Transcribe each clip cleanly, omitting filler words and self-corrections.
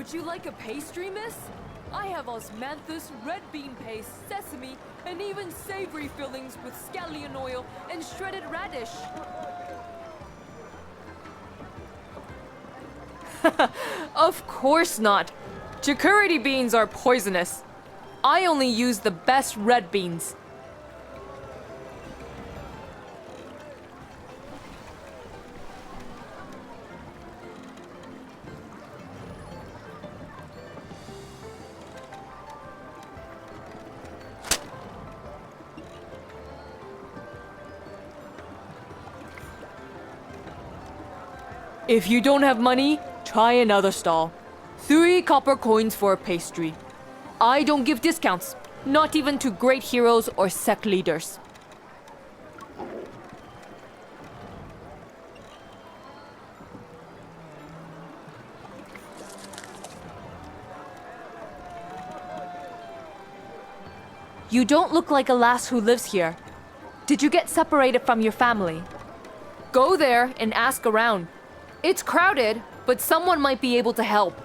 Would you like a pastry, miss? I have osmanthus, red bean paste, sesame, and even savory fillings with scallion oil and shredded radish. Of course not. Chicurity beans are poisonous. I only use the best red beans. If you don't have money, try another stall. 3 copper coins for a pastry. I don't give discounts, not even to great heroes or sect leaders. You don't look like a lass who lives here. Did you get separated from your family? Go there and ask around. It's crowded, but someone might be able to help.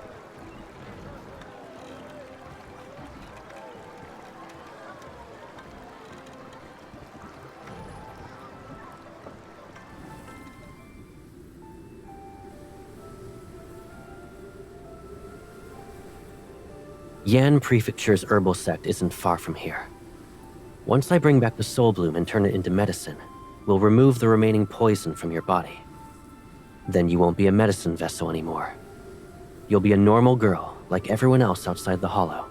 Yan Prefecture's herbal sect isn't far from here. Once I bring back the soul bloom and turn it into medicine, we'll remove the remaining poison from your body. Then you won't be a medicine vessel anymore. You'll be a normal girl, like everyone else outside the Hollow.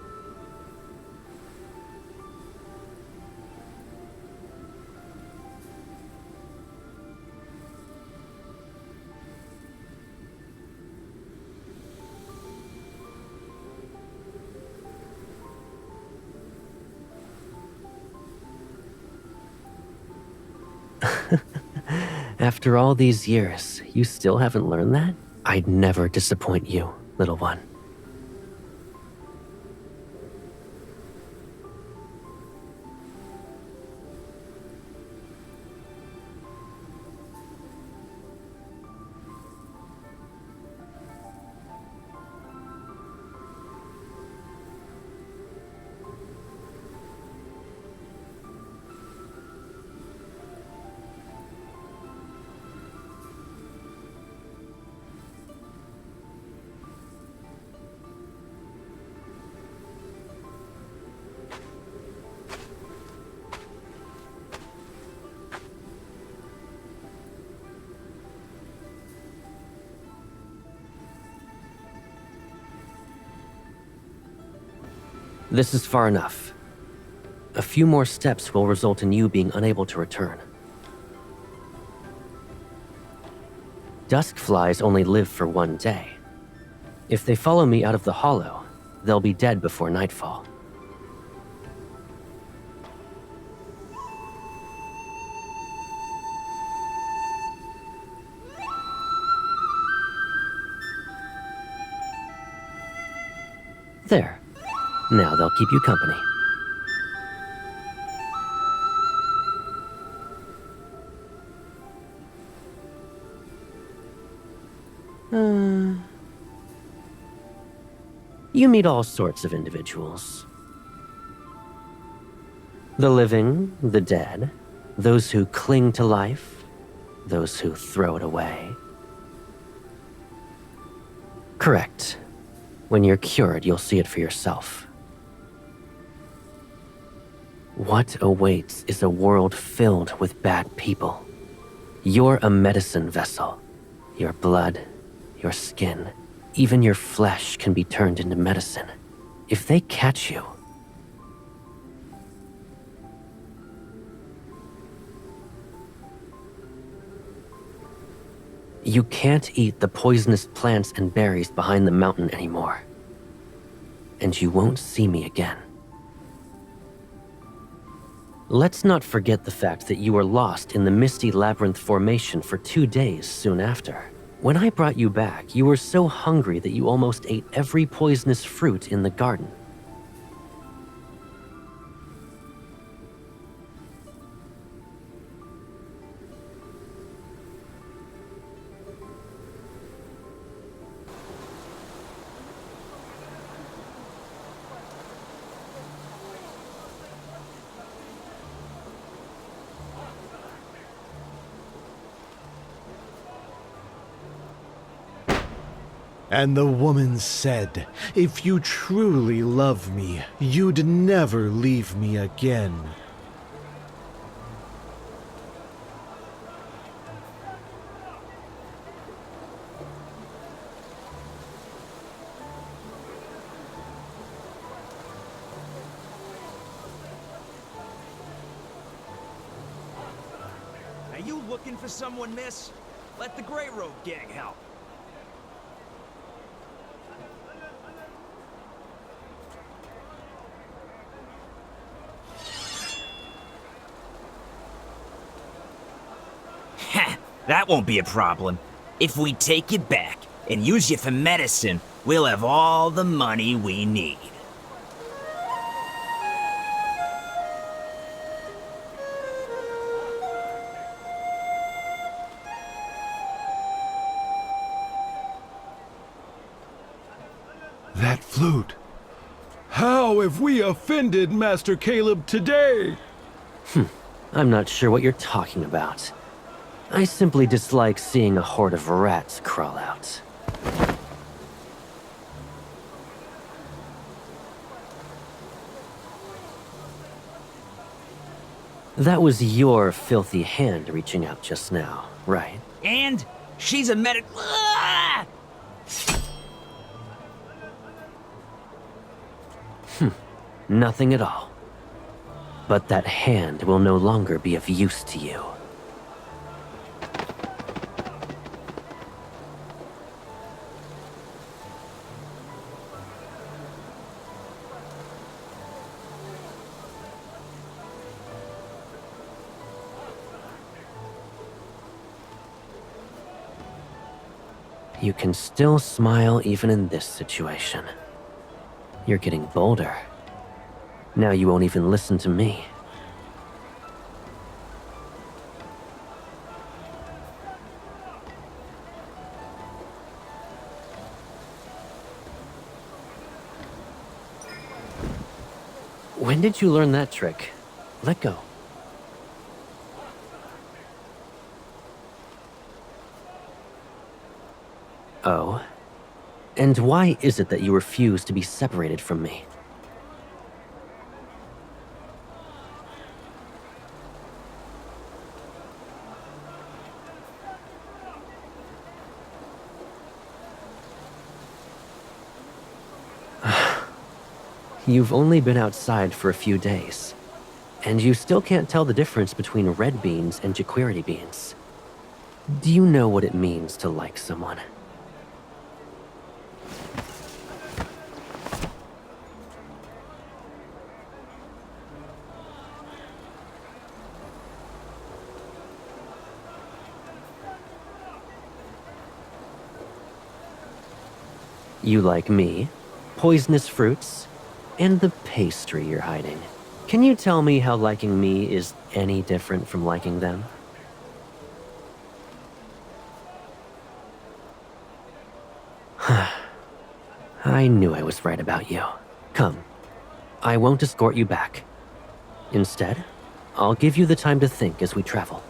After all these years, you still haven't learned that? I'd never disappoint you, little one. This is far enough. A few more steps will result in you being unable to return. Dusk flies only live for one day. If they follow me out of the Hollow, they'll be dead before nightfall. There. Now they'll keep you company. You meet all sorts of individuals. The living, the dead, those who cling to life, those who throw it away. Correct. When you're cured, you'll see it for yourself. What awaits is a world filled with bad people. You're a medicine vessel. Your blood, your skin, even your flesh can be turned into medicine. If they catch you, you can't eat the poisonous plants and berries behind the mountain anymore. And you won't see me again. Let's not forget the fact that you were lost in the Misty Labyrinth formation for 2 days soon after. When I brought you back, you were so hungry that you almost ate every poisonous fruit in the garden. And the woman said, "If you truly love me, you'd never leave me again." Are you looking for someone, miss? Let the Grey Road gang help. That won't be a problem. If we take you back and use you for medicine, we'll have all the money we need. That flute. How have we offended Master Caleb today? I'm not sure what you're talking about. I simply dislike seeing a horde of rats crawl out. That was your filthy hand reaching out just now, right? And she's a medic. Ah! Nothing at all. But that hand will no longer be of use to you. You can still smile even in this situation. You're getting bolder. Now you won't even listen to me. When did you learn that trick? Let go. Oh? And why is it that you refuse to be separated from me? You've only been outside for a few days, and you still can't tell the difference between red beans and jaquirity beans. Do you know what it means to like someone? You like me, poisonous fruits, and the pastry you're hiding. Can you tell me how liking me is any different from liking them? I knew I was right about you. Come, I won't escort you back. Instead, I'll give you the time to think as we travel.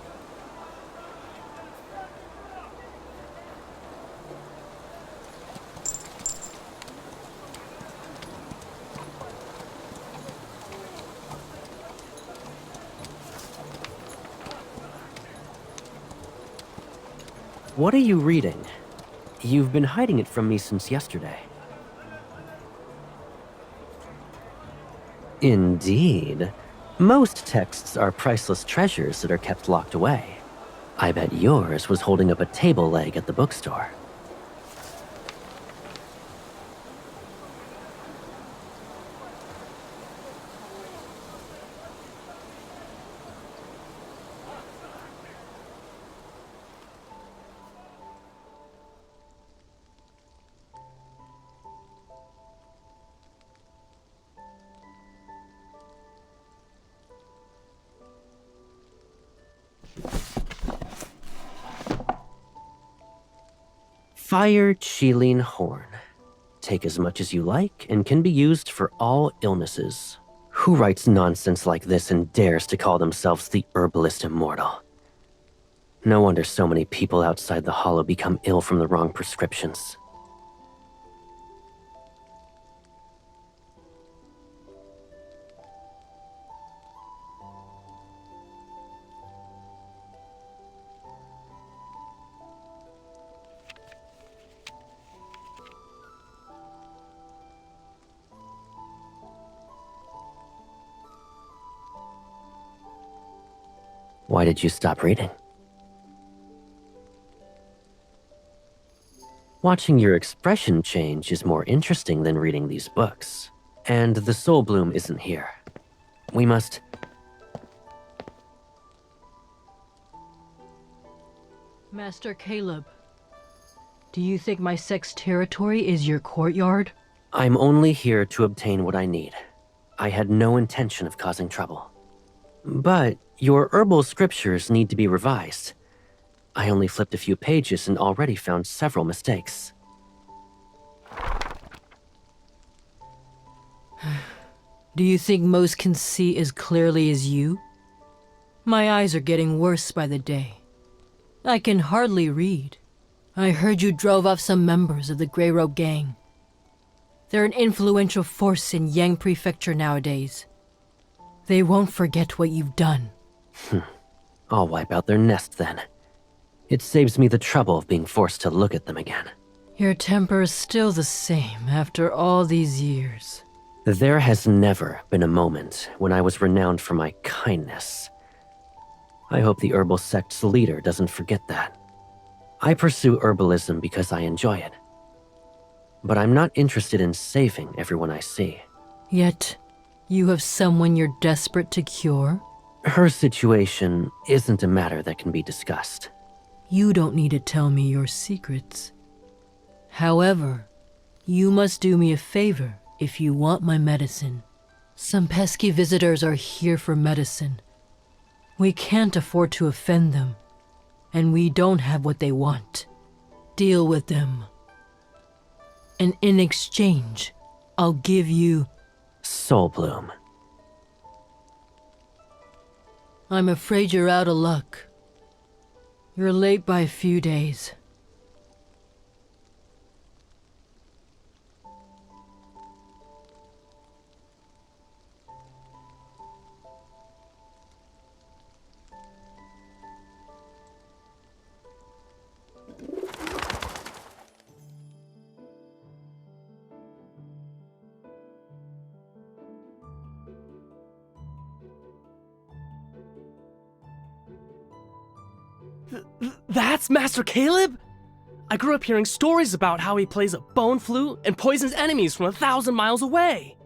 What are you reading? You've been hiding it from me since yesterday. Indeed. Most texts are priceless treasures that are kept locked away. I bet yours was holding up a table leg at the bookstore. Fire Chilean Horn. Take as much as you like and can be used for all illnesses. Who writes nonsense like this and dares to call themselves the herbalist immortal? No wonder so many people outside the Hollow become ill from the wrong prescriptions. Why did you stop reading? Watching your expression change is more interesting than reading these books. And the soul bloom isn't here. We must... Master Caleb, do you think my sect's territory is your courtyard? I'm only here to obtain what I need. I had no intention of causing trouble. But your herbal scriptures need to be revised. I only flipped a few pages and already found several mistakes. Do you think most can see as clearly as you? My eyes are getting worse by the day. I can hardly read. I heard you drove off some members of the Grey Robe Gang. They're an influential force in Yang Prefecture nowadays. They won't forget what you've done. I'll wipe out their nest then. It saves me the trouble of being forced to look at them again. Your temper is still the same after all these years. There has never been a moment when I was renowned for my kindness. I hope the herbal sect's leader doesn't forget that. I pursue herbalism because I enjoy it. But I'm not interested in saving everyone I see. Yet, you have someone you're desperate to cure? Her situation isn't a matter that can be discussed. You don't need to tell me your secrets. However, you must do me a favor if you want my medicine. Some pesky visitors are here for medicine. We can't afford to offend them, and we don't have what they want. Deal with them. And in exchange, I'll give you... Soul Bloom. I'm afraid you're out of luck. You're late by a few days. That's Master Caleb? I grew up hearing stories about how he plays a bone flute and poisons enemies from 1,000 miles away.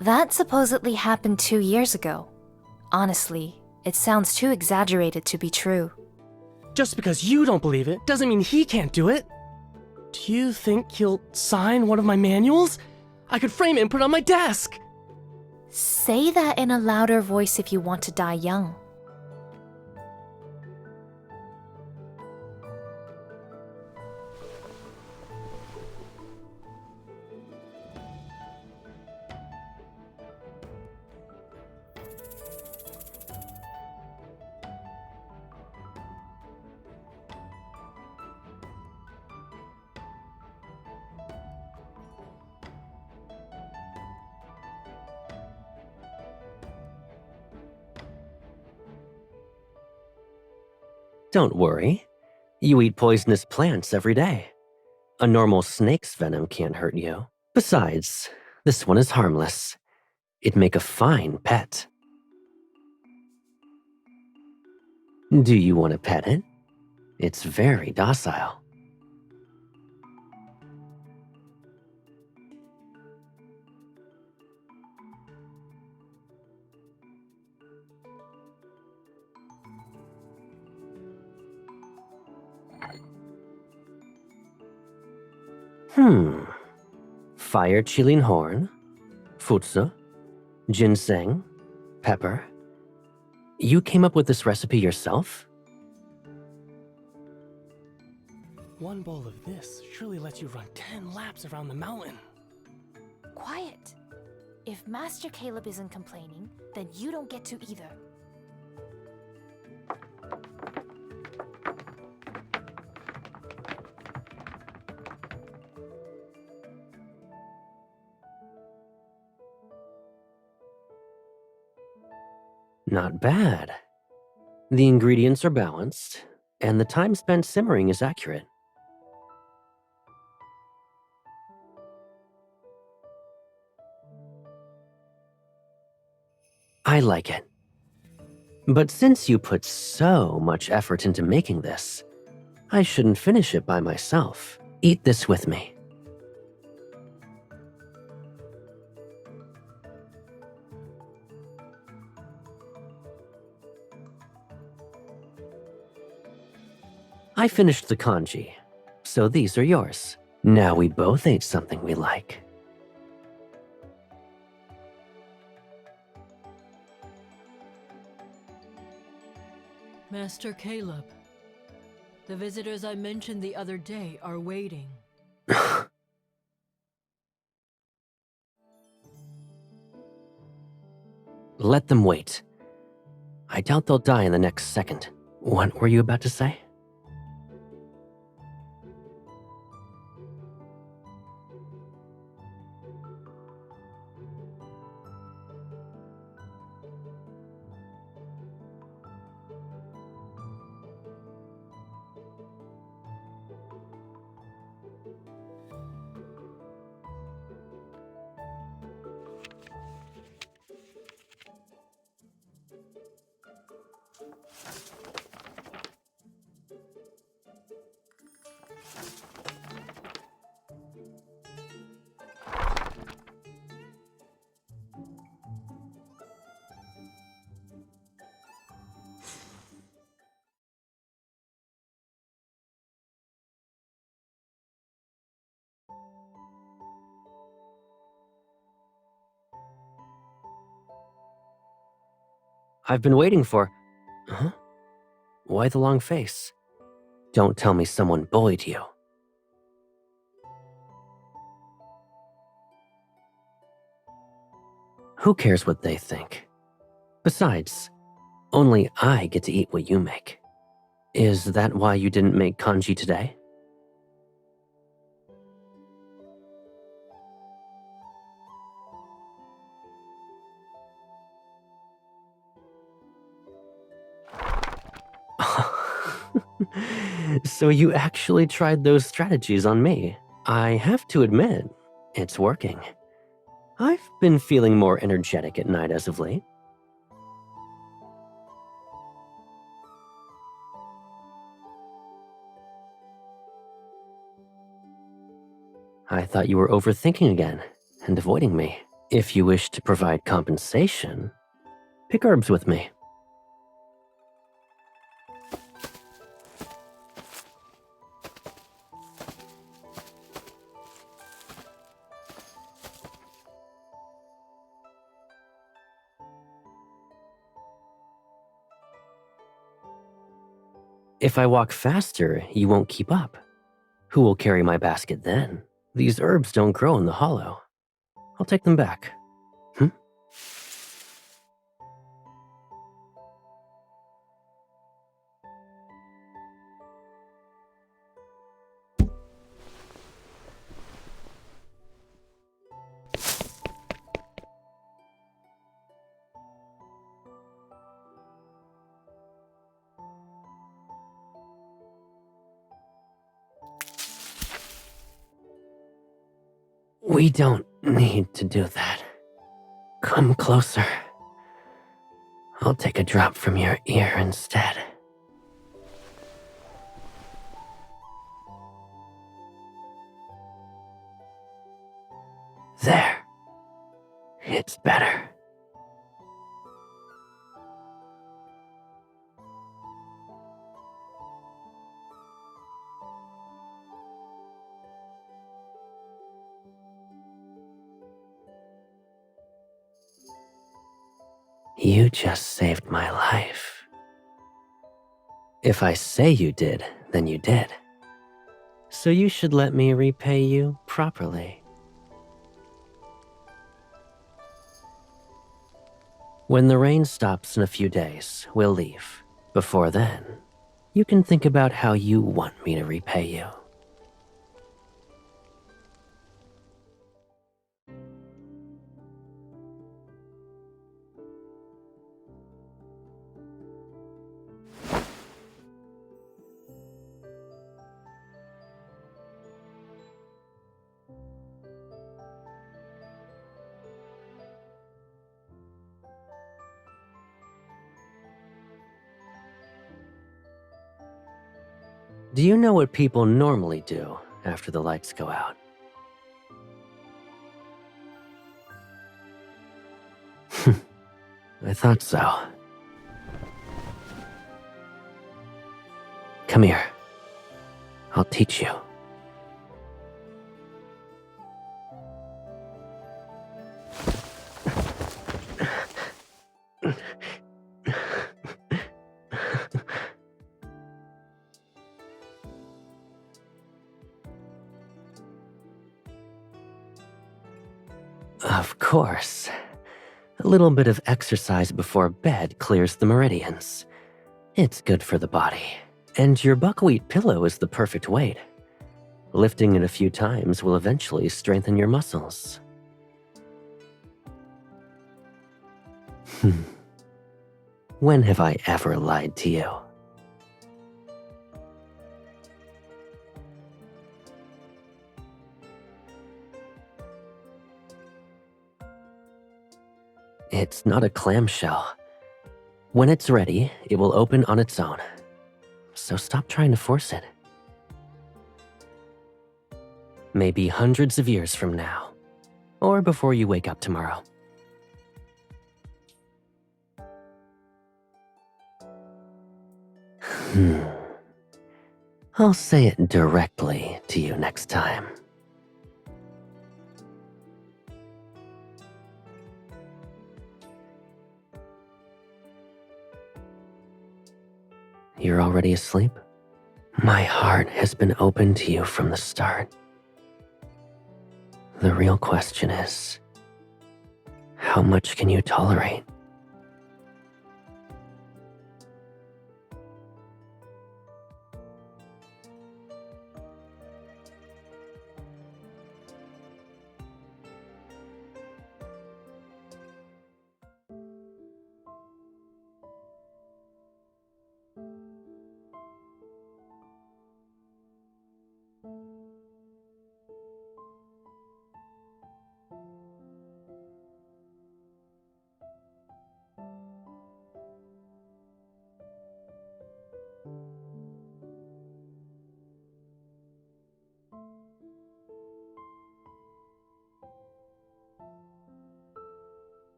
That supposedly happened 2 years ago. Honestly, it sounds too exaggerated to be true. Just because you don't believe it doesn't mean he can't do it. Do you think he'll sign one of my manuals? I could frame it and put it on my desk. Say that in a louder voice if you want to die young. Don't worry. You eat poisonous plants every day. A normal snake's venom can't hurt you. Besides, this one is harmless. It'd make a fine pet. Do you want to pet it? It's very docile. Fire chilling horn, futsu, ginseng, pepper. You came up with this recipe yourself? One bowl of this surely lets you run 10 laps around the mountain. Quiet. If Master Caleb isn't complaining, then you don't get to either. Not bad. The ingredients are balanced, and the time spent simmering is accurate. I like it. But since you put so much effort into making this, I shouldn't finish it by myself. Eat this with me. I finished the kanji, so these are yours. Now we both ate something we like. Master Caleb, the visitors I mentioned the other day are waiting. Let them wait. I doubt they'll die in the next second. What were you about to say? I've been waiting for... Huh? Why the long face? Don't tell me someone bullied you. Who cares what they think? Besides, only I get to eat what you make. Is that why you didn't make kanji today? So you actually tried those strategies on me. I have to admit, it's working. I've been feeling more energetic at night as of late. I thought you were overthinking again and avoiding me. If you wish to provide compensation, pick herbs with me. If I walk faster, you won't keep up. Who will carry my basket then? These herbs don't grow in the hollow. I'll take them back. We don't need to do that. Come closer. I'll take a drop from your ear instead. There. It's better. You just saved my life. If I say you did, then you did. So you should let me repay you properly. When the rain stops in a few days, we'll leave. Before then, you can think about how you want me to repay you. Do you know what people normally do after the lights go out? I thought so. Come here. I'll teach you. Of course. A little bit of exercise before bed clears the meridians. It's good for the body. And your buckwheat pillow is the perfect weight. Lifting it a few times will eventually strengthen your muscles. When have I ever lied to you? It's not a clamshell. When it's ready, it will open on its own. So stop trying to force it. Maybe hundreds of years from now, or before you wake up tomorrow. I'll say it directly to you next time. You're already asleep? My heart has been open to you from the start. The real question is, how much can you tolerate?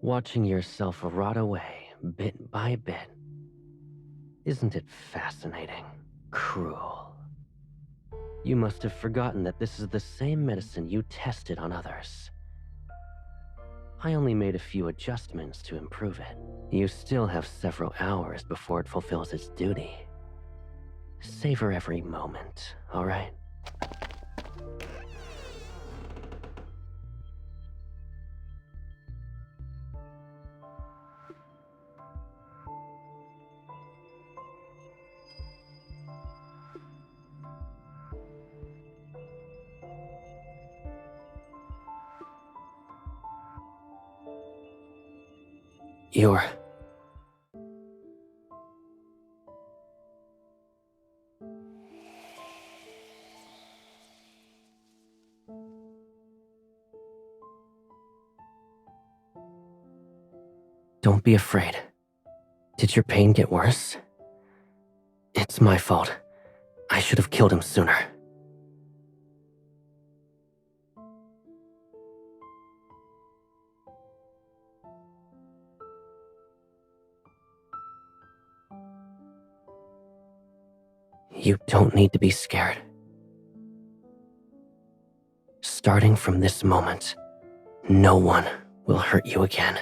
Watching yourself rot away, bit by bit. Isn't it fascinating? Cruel. You must have forgotten that this is the same medicine you tested on others. I only made a few adjustments to improve it. You still have several hours before it fulfills its duty. Savor every moment, all right? You're... Don't be afraid. Did your pain get worse? It's my fault. I should have killed him sooner. You don't need to be scared. Starting from this moment, no one will hurt you again.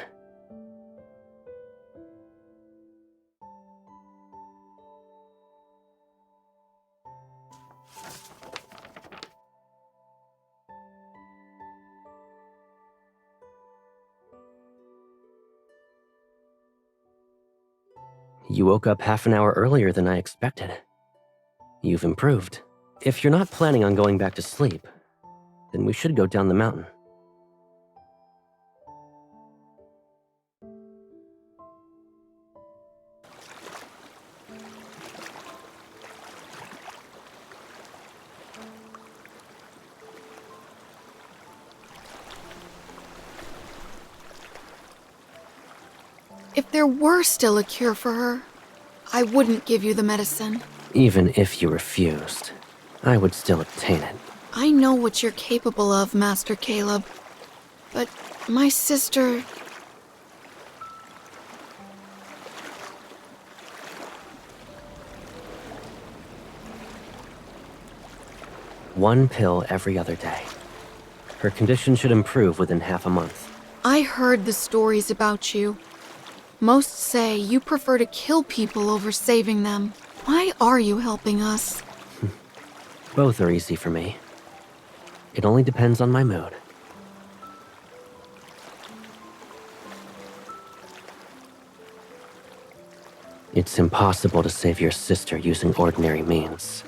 You woke up half an hour earlier than I expected. You've improved. If you're not planning on going back to sleep, then we should go down the mountain. there were still a cure for her, I wouldn't give you the medicine. Even if you refused, I would still obtain it. I know what you're capable of, Master Caleb. But my sister... One pill every other day. Her condition should improve within half a month. I heard the stories about you. Most say you prefer to kill people over saving them. Why are you helping us? Both are easy for me. It only depends on my mood. It's impossible to save your sister using ordinary means.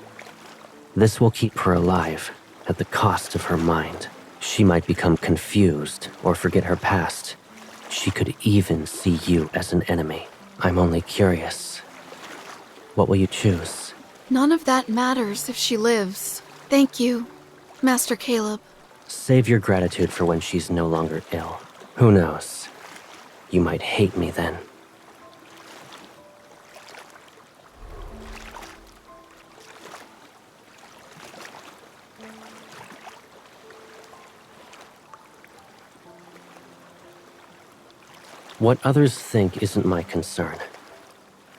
This will keep her alive at the cost of her mind. She might become confused or forget her past. She could even see you as an enemy. I'm only curious. What will you choose? None of that matters if she lives. Thank you, Master Caleb. Save your gratitude for when she's no longer ill. Who knows? You might hate me then. What others think isn't my concern.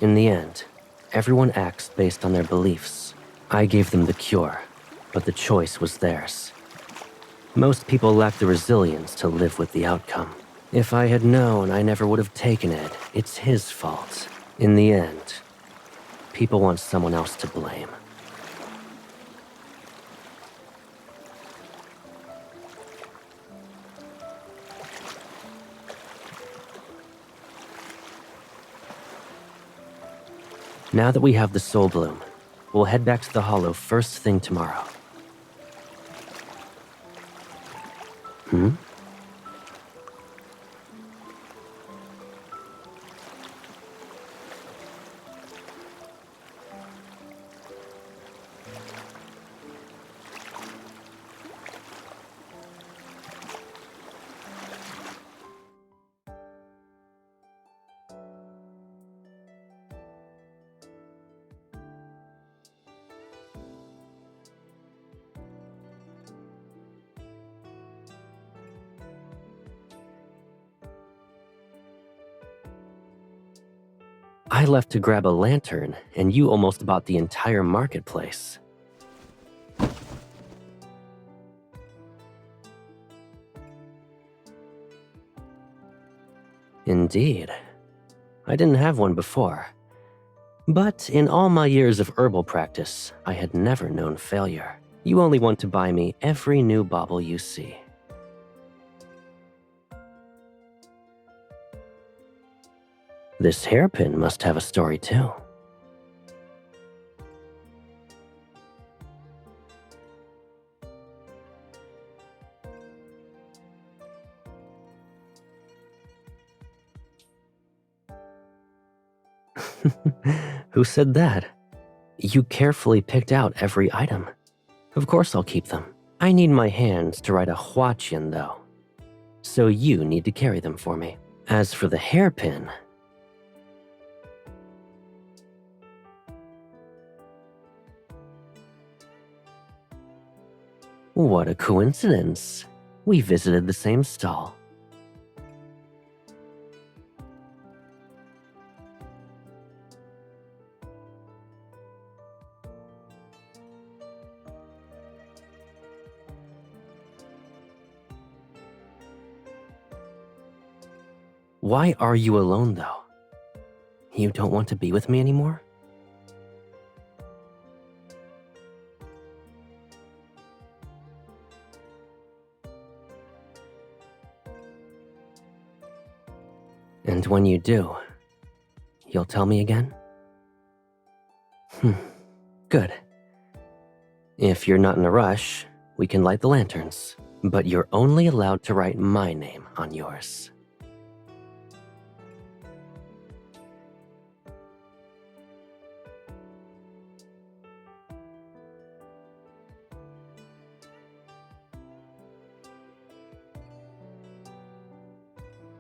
In the end, everyone acts based on their beliefs. I gave them the cure, but the choice was theirs. Most people lack the resilience to live with the outcome. If I had known I never would have taken it, it's his fault. In the end, people want someone else to blame. Now that we have the Soul Bloom, we'll head back to the Hollow first thing tomorrow. Hmm? I left to grab a lantern, and you almost bought the entire marketplace. Indeed. I didn't have one before. But in all my years of herbal practice, I had never known failure. You only want to buy me every new bauble you see. This hairpin must have a story too. Who said that? You carefully picked out every item. Of course I'll keep them. I need my hands to write a huaqian though. So you need to carry them for me. As for the hairpin... What a coincidence. We visited the same stall. Why are you alone, though? You don't want to be with me anymore? And when you do, you'll tell me again? Good. If you're not in a rush, we can light the lanterns, but you're only allowed to write my name on yours.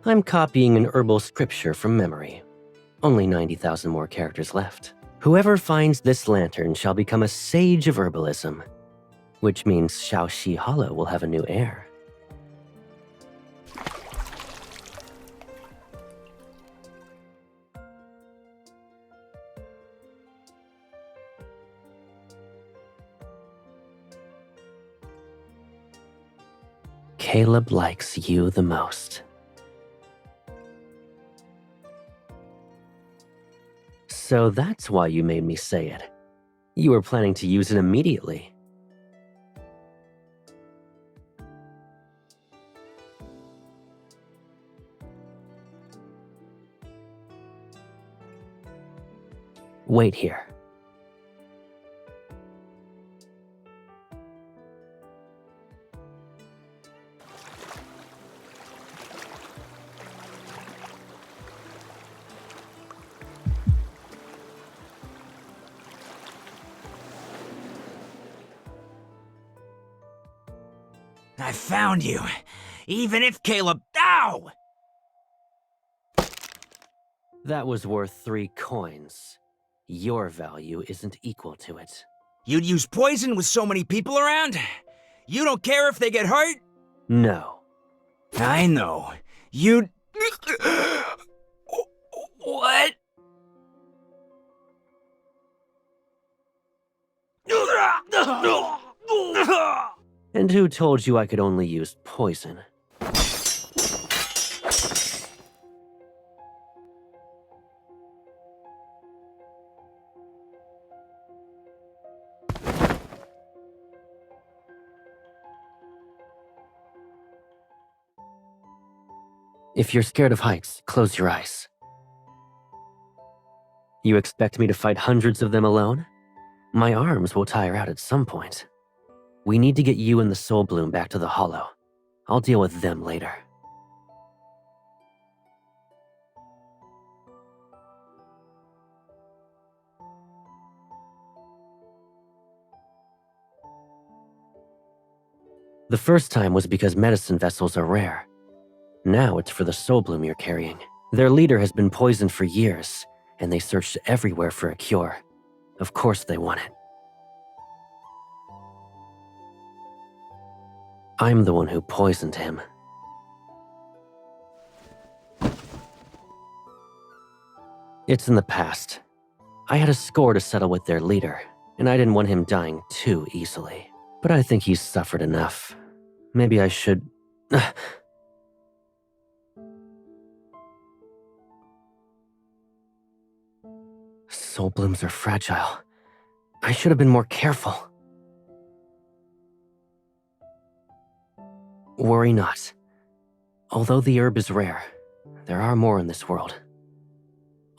I'm copying an herbal scripture from memory. Only 90,000 more characters left. Whoever finds this lantern shall become a sage of herbalism, which means Shaoxi Hollow will have a new heir. Caleb likes you the most. So that's why you made me say it. You were planning to use it immediately. Wait here. I found you. Even if Caleb... Ow! That was worth 3 coins. Your value isn't equal to it. You'd use poison with so many people around? You don't care if they get hurt? No. I know. You'd... What? And who told you I could only use poison? If you're scared of heights, close your eyes. You expect me to fight hundreds of them alone? My arms will tire out at some point. We need to get you and the Soul Bloom back to the Hollow. I'll deal with them later. The first time was because medicine vessels are rare. Now it's for the Soul Bloom you're carrying. Their leader has been poisoned for years, and they searched everywhere for a cure. Of course they want it. I'm the one who poisoned him. It's in the past. I had a score to settle with their leader, and I didn't want him dying too easily. But I think he's suffered enough. Maybe I should... Soul blooms are fragile. I should have been more careful. Worry not. Although the herb is rare, there are more in this world.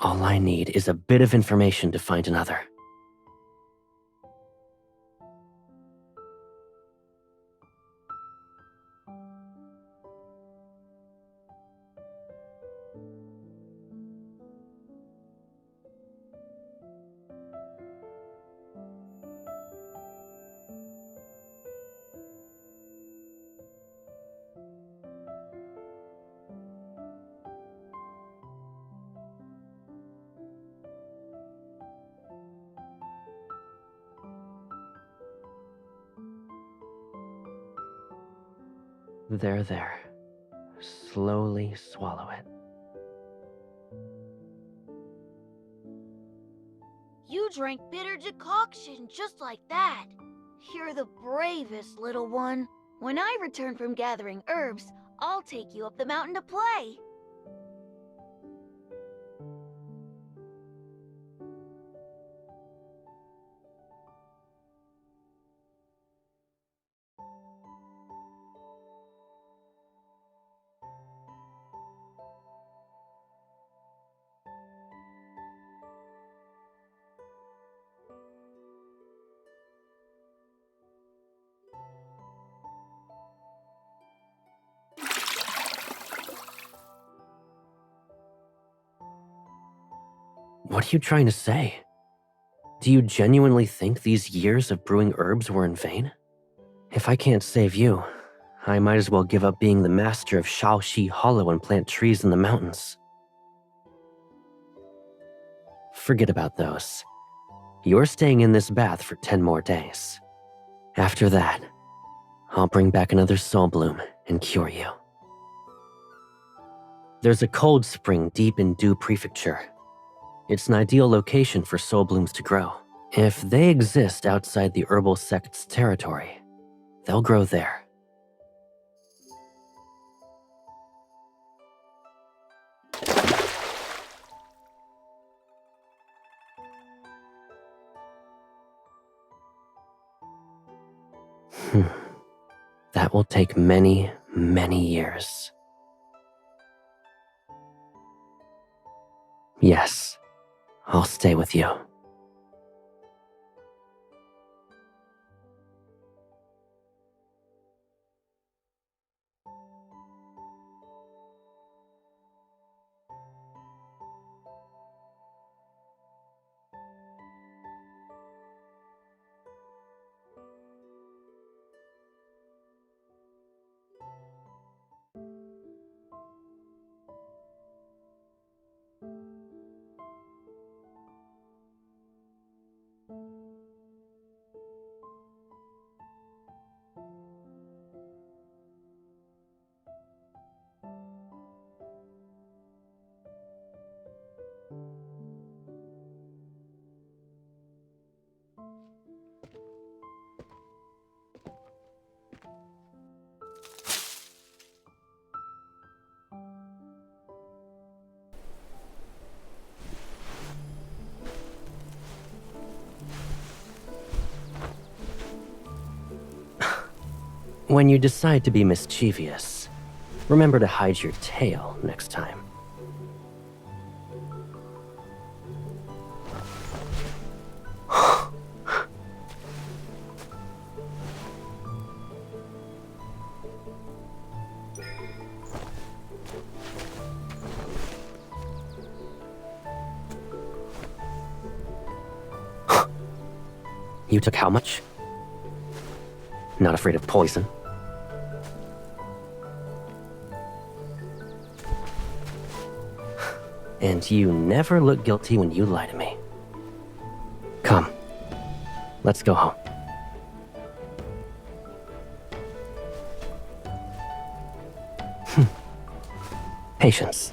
All I need is a bit of information to find another. There. Slowly swallow it. You drank bitter decoction just like that. You're the bravest, little one. When I return from gathering herbs, I'll take you up the mountain to play. What are you trying to say? Do you genuinely think these years of brewing herbs were in vain? If I can't save you, I might as well give up being the master of Shaoxi Hollow and plant trees in the mountains. Forget about those. You're staying in this bath for 10 more days. After that, I'll bring back another soul bloom and cure you. There's a cold spring deep in Du Prefecture. It's an ideal location for soul blooms to grow. If they exist outside the herbal sect's territory, they'll grow there. That will take many, many years. Yes, I'll stay with you. When you decide to be mischievous, remember to hide your tail next time. You took how much? Not afraid of poison? And you never look guilty when you lie to me. Come, let's go home. Patience.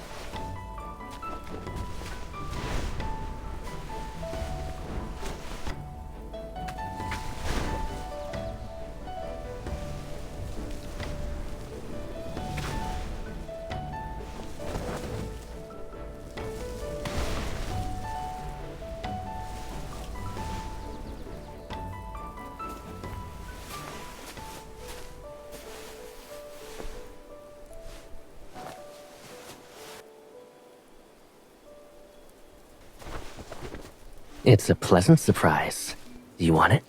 It's a pleasant surprise. Do you want it?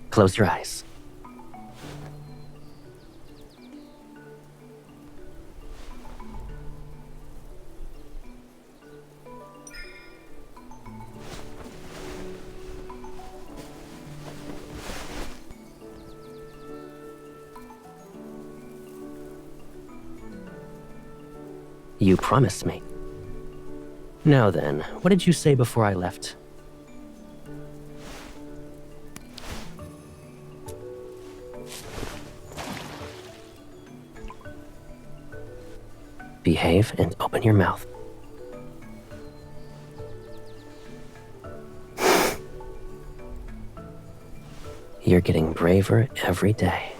Close your eyes. You promised me. Now then, what did you say before I left? Behave and open your mouth. You're getting braver every day.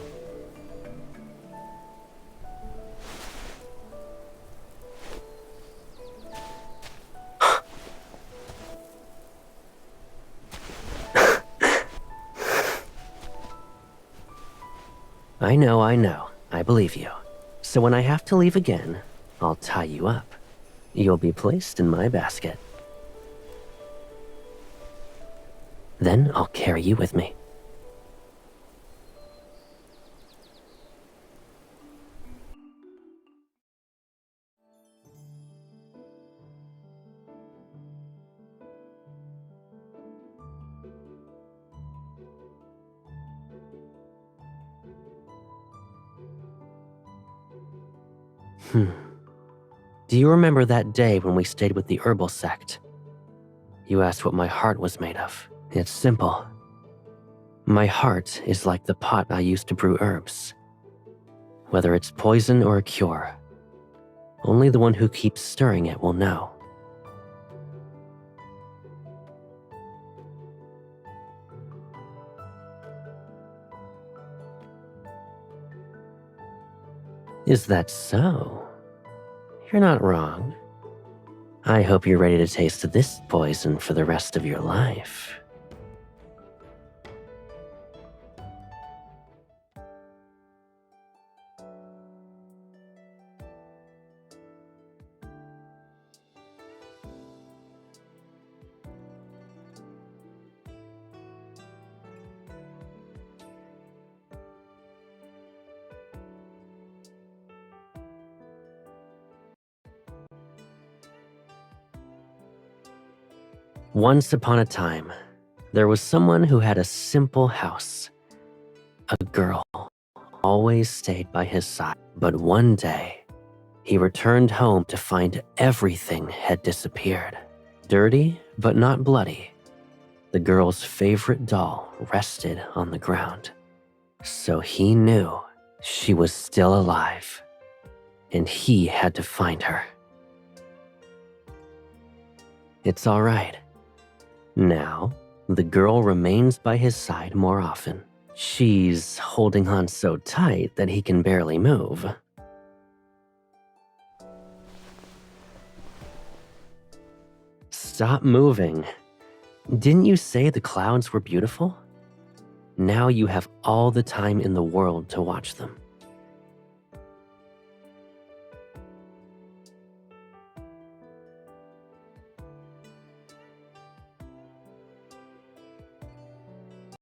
I know. I believe you. So when I have to leave again, I'll tie you up. You'll be placed in my basket. Then I'll carry you with me. Do you remember that day when we stayed with the herbal sect? You asked what my heart was made of. It's simple. My heart is like the pot I used to brew herbs. Whether it's poison or a cure, only the one who keeps stirring it will know. Is that so? You're not wrong. I hope you're ready to taste this poison for the rest of your life. Once upon a time, there was someone who had a simple house. A girl always stayed by his side, but one day, he returned home to find everything had disappeared. Dirty, but not bloody. The girl's favorite doll rested on the ground. So he knew she was still alive, and he had to find her. It's all right. Now, the girl remains by his side more often. She's holding on so tight that he can barely move. Stop moving. Didn't you say the clouds were beautiful? Now you have all the time in the world to watch them.